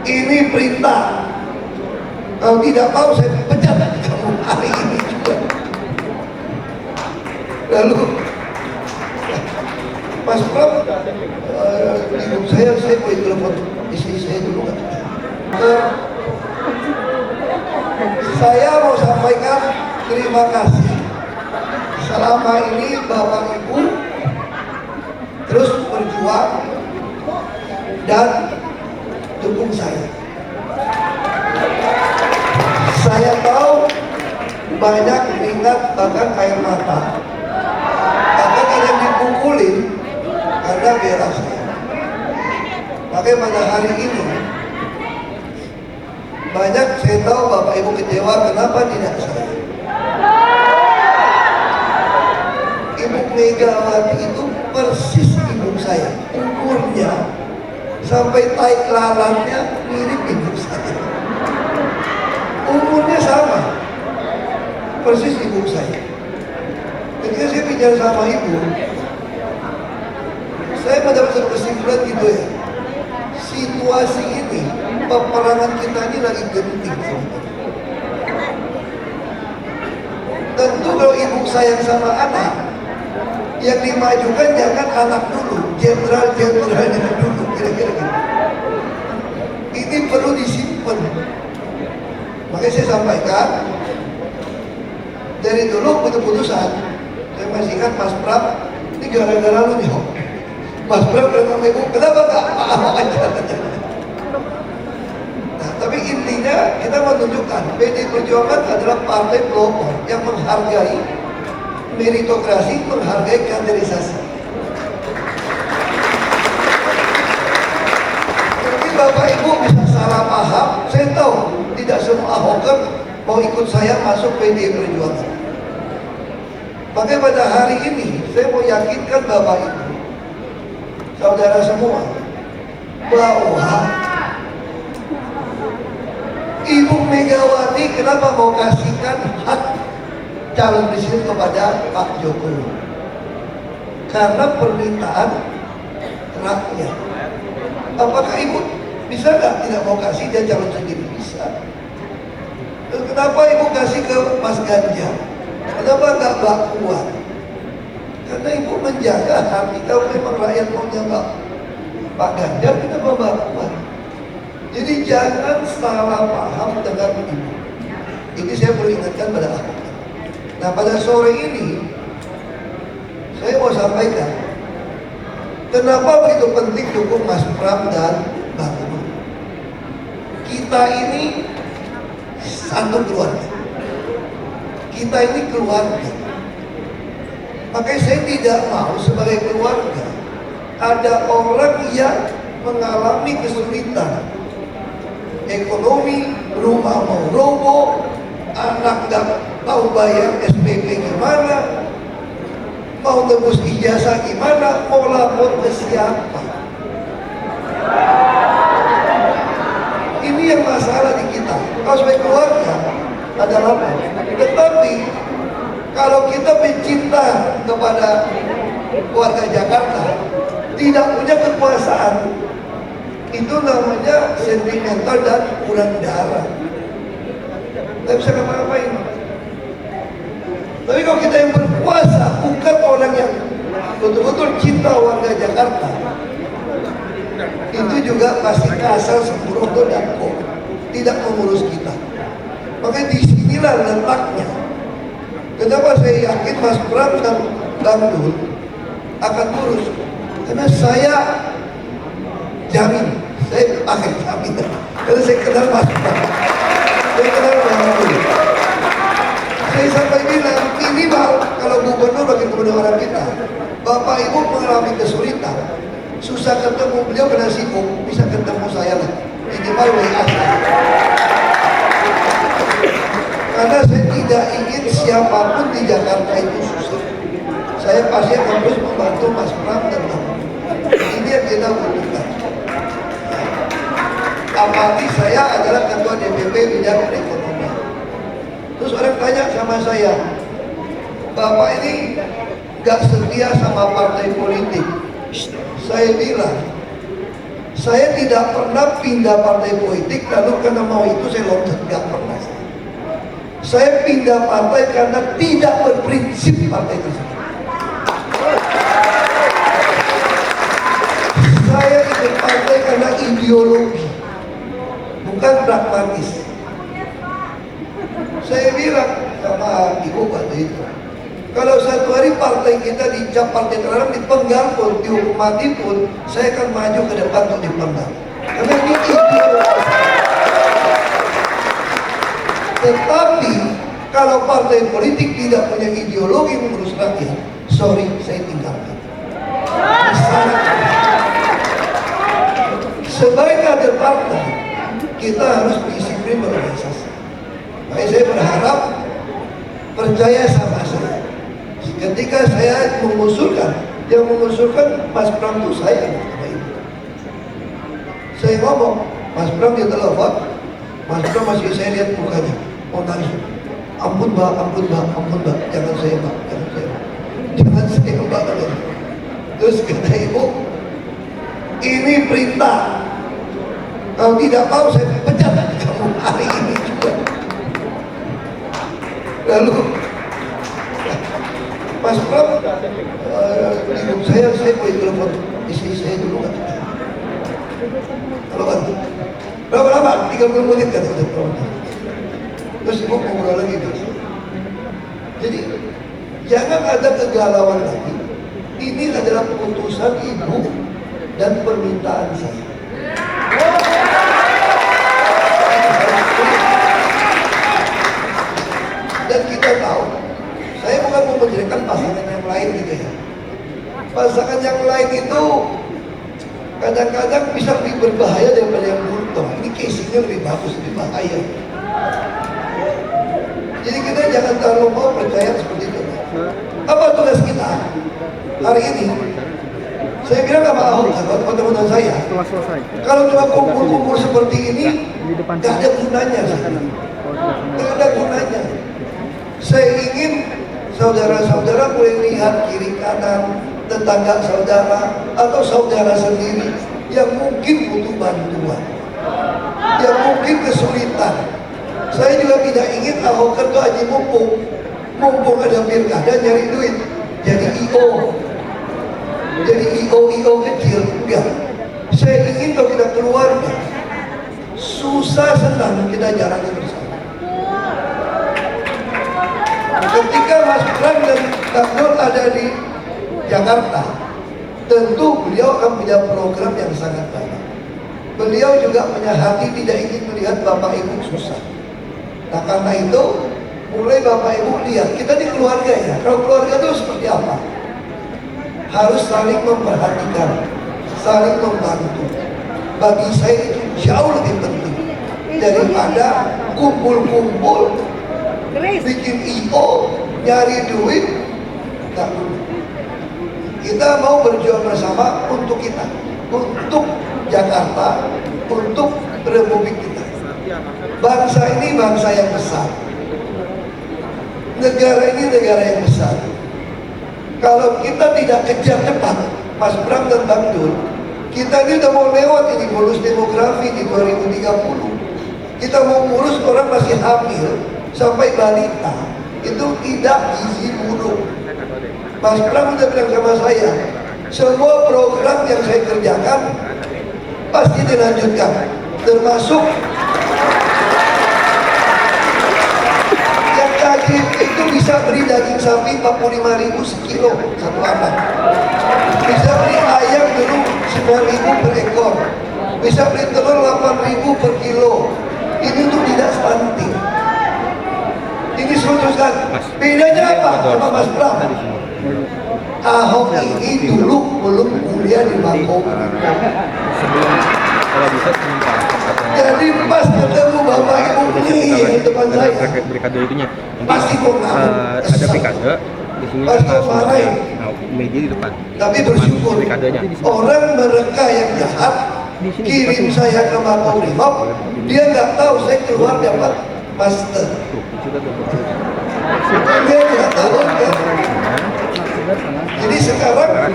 Ini perintah. Kalau tidak mau saya pecat kamu hari ini juga. Lalu Mas Pram, ibu saya boleh telepon istri saya dulu kan? Saya mau sampaikan terima kasih. Selama ini Bapak Ibu terus berjuang dan dukung saya. Saya tahu banyak keringat bahkan air mata. Bahkan ada yang dipukulin karena bela saya. Makanya pada hari ini banyak saya tahu Bapak Ibu kecewa kenapa tidak saya. Ibu Megawati itu persis ibu saya, umurnya sampai tai lalatnya mirip ibu saya. Umurnya sama, persis ibu saya. Ketika saya bicara sama ibu, saya mendapat satu kesimpulan gitu ya. Situasi ini, peperangan kita ini lagi genting. Tentu kalau ibu sayang sama anak, yang dimajukan jangan anak dulu, jenderal-jenderalnya dulu, kira-kira gitu. Ini perlu disimpan. Makanya saya sampaikan, dari dulu putusan, saya masih ingat Mas Pram, ini gara-gara lu nih, Mas Pram dan sama ibu, kenapa gak Ahok aja? Nah, tapi intinya kita menunjukkan PDI Perjuangan adalah partai pelopor yang menghargai meritokrasi, menghargai kaderisasi. Tapi Bapak Ibu bisa salah paham, saya tahu tidak semua Ahoker mau ikut saya masuk PDI Perjuangan. Makanya pada hari ini saya mau yakinkan Bapak Ibu, saudara semua, bahwa Ibu Megawati kenapa mau kasihkan hak calon presiden kepada Pak Jokowi? Karena permintaan rakyat. Apakah Ibu bisa nggak tidak mau kasih dia calon sendiri? Bisa. Terus kenapa Ibu kasih ke Mas Ganjar? Kenapa nggak Mbak Puan? Karena Ibu menjaga hati. Kalau memang rakyat maunya Pak Ganjar, kita mau Mbak Puan. Jadi jangan salah paham dengan Ibu. Ini saya perlu ingatkan pada aku. Nah pada sore ini saya mau sampaikan kenapa begitu penting dukung Mas Pram dan Mbak Puan. Kita ini satu keluarga. Kita ini keluarga. Makanya saya tidak mau sebagai keluarga ada orang yang mengalami kesulitan ekonomi, rumah mau roboh, anak gak tahu bayar SPP gimana, mau tebus ijazah gimana, mau lapor ke siapa. Ini yang masalah di kita. Kalau sebagai keluarga ada lapor. Tetapi kalau kita mencinta kepada warga Jakarta, tidak punya kekuasaan, itu namanya sentimental dan kurang darah. Tidak bisa ngapa-ngapain. Tapi kalau kita yang berkuasa, bukan orang yang betul-betul cinta warga Jakarta, itu juga pasti kasar sembrono dan kok tidak mengurus kita. Makanya disinilah letaknya. Kenapa saya yakin Mas Pram dan Bang Dul akan urus? Karena saya jamin, saya pakai jaminan. Karena saya kenal Mas Pram, saya kenal Bang Dul. Saya sampai bilang minimal kalau gubernur bagi gubernur orang kita, Bapak Ibu mengalami kesulitan, susah ketemu beliau kena sibuk, bisa ketemu saya lah. Minimal WA. Karena saya tidak ingin siapapun di Jakarta itu susah. Saya pasti akan terus membantu Mas Pram dan Bang. Ini yang kita butuhkan. Apalagi saya adalah ketua DPP bidang ekonomi. Terus orang tanya sama saya, Bapak ini gak setia sama partai politik. Saya bilang, Saya tidak pernah pindah partai politik lalu karena mau itu saya loncat, nggak pernah. Saya pindah partai karena tidak berprinsip partai tersebut. Saya ikut partai karena ideologi, bukan pragmatis. Saya bilang sama ibu waktu itu, kalau satu hari partai kita dicap partai terlarang, dipenggal pun, dihukum mati pun, saya akan maju ke depan untuk dipenggal. Karena ini ideologi. Tetapi kalau partai politik tidak punya ideologi mengurus rakyat, sorry, saya tinggalkan. Sebagai kader partai, kita harus disiplin berorganisasi. Makanya saya berharap, percaya sama saya. Ketika saya mengusulkan, yang mengusulkan Mas Pram itu saya, sama ibu. Saya ngomong, Mas Pram dia telepon, Mas Pram masih saya lihat mukanya, mau nangis. Ampun mbak, ampun mbak, ampun mbak, jangan saya mbak, jangan saya mbak, jangan saya mbak. Terus kata ibu, ini perintah. Kalau tidak mau saya pecat kamu hari ini juga. Lalu Mas Pram, ibu saya boleh telepon istri saya dulu kan? Kalau kan, berapa lama? 30 menit kan udah telepon. Terus ibu ngobrol lagi terus. Jadi jangan ada kegalauan lagi. Ini adalah keputusan ibu dan permintaan saya. Dan kita tahu, saya bukan mau menjadikan pasangan yang lain gitu ya. Pasangan yang lain itu kadang-kadang bisa lebih berbahaya daripada yang dulu. Ini casingnya lebih bagus, lebih bahaya. Jadi kita jangan terlalu mau percaya seperti itu. Apa tugas kita hari ini? Saya bilang sama Ahok, sama teman-teman saya, kalau cuma kumpul-kumpul seperti ini, tidak ada gunanya. Tidak ada gunanya. Saya ingin saudara-saudara boleh lihat kiri kanan tetangga saudara atau saudara sendiri yang mungkin butuh bantuan, yang mungkin kesulitan. Saya juga tidak ingin Ahok itu aja mumpung ada pilkada nyari duit, jadi IO kecil. Enggak. Saya ingin kalau kita keluarga susah senang kita jalani bersama. Ketika Mas Pram dan Kak Nur ada di Jakarta, tentu beliau akan punya program yang sangat banyak. Beliau juga punya hati tidak ingin melihat Bapak Ibu susah. Nah karena itu mulai Bapak Ibu lihat kita di keluarga ya. Kalau keluarga itu seperti apa? Harus saling memperhatikan, saling membantu. Bagi saya itu jauh lebih penting daripada kumpul-kumpul, bikin IO, nyari duit. Nah, kita mau berjuang bersama untuk kita, untuk Jakarta, untuk Republik kita. Bangsa ini bangsa yang besar. Negara ini negara yang besar. Kalau kita tidak kejar cepat, Mas Pram dan Bang Dul, kita ini udah mau lewat ini bonus demografi di 2030. Kita mau ngurus orang masih hamil sampai balita, itu tidak gizi buruk. Mas Pram udah bilang sama saya, semua program yang saya kerjakan pasti dilanjutkan, termasuk yang daging itu bisa beli daging sapi 45.000 sekilo satu anak, bisa beli ayam dulu 9.000 per ekor, bisa beli telur 8.000 per kilo. Ini tuh tidak stunting. Ini seluruhkan. Bedanya apa sama Mas Pram? Ahok ini dulu belum kuliah di Bangkok. Kalau bisa Jadi pas ketemu Bapak Ibu di depan saya, berkade itunya. pasti kok ada pikade di sini pasti kok marah ya. Media di depan. Tapi bersyukur orang mereka yang jahat kirim saya ke Makobrimob, dia nggak tahu saya keluar dapat master. Dia nggak tahu kan. Jadi sekarang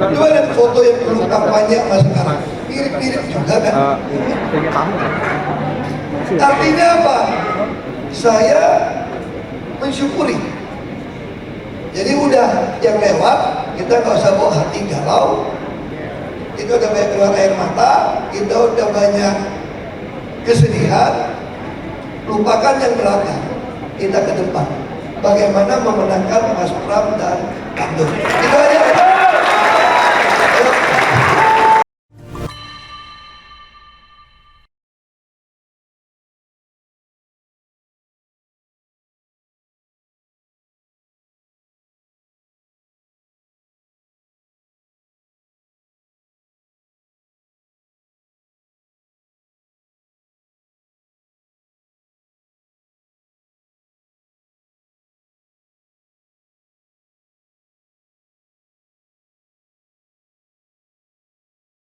coba lihat foto yang dulu kampanye sama sekarang. mirip-mirip juga kan. Kayaknya tahu. Artinya apa? Saya mensyukuri. Jadi udah yang lewat, kita nggak usah bawa hati galau. Kita udah banyak keluar air mata, kita udah banyak kesedihan. Lupakan yang belakang, kita ke depan. Bagaimana memenangkan Mas Pram dan Abdul. Itu aja.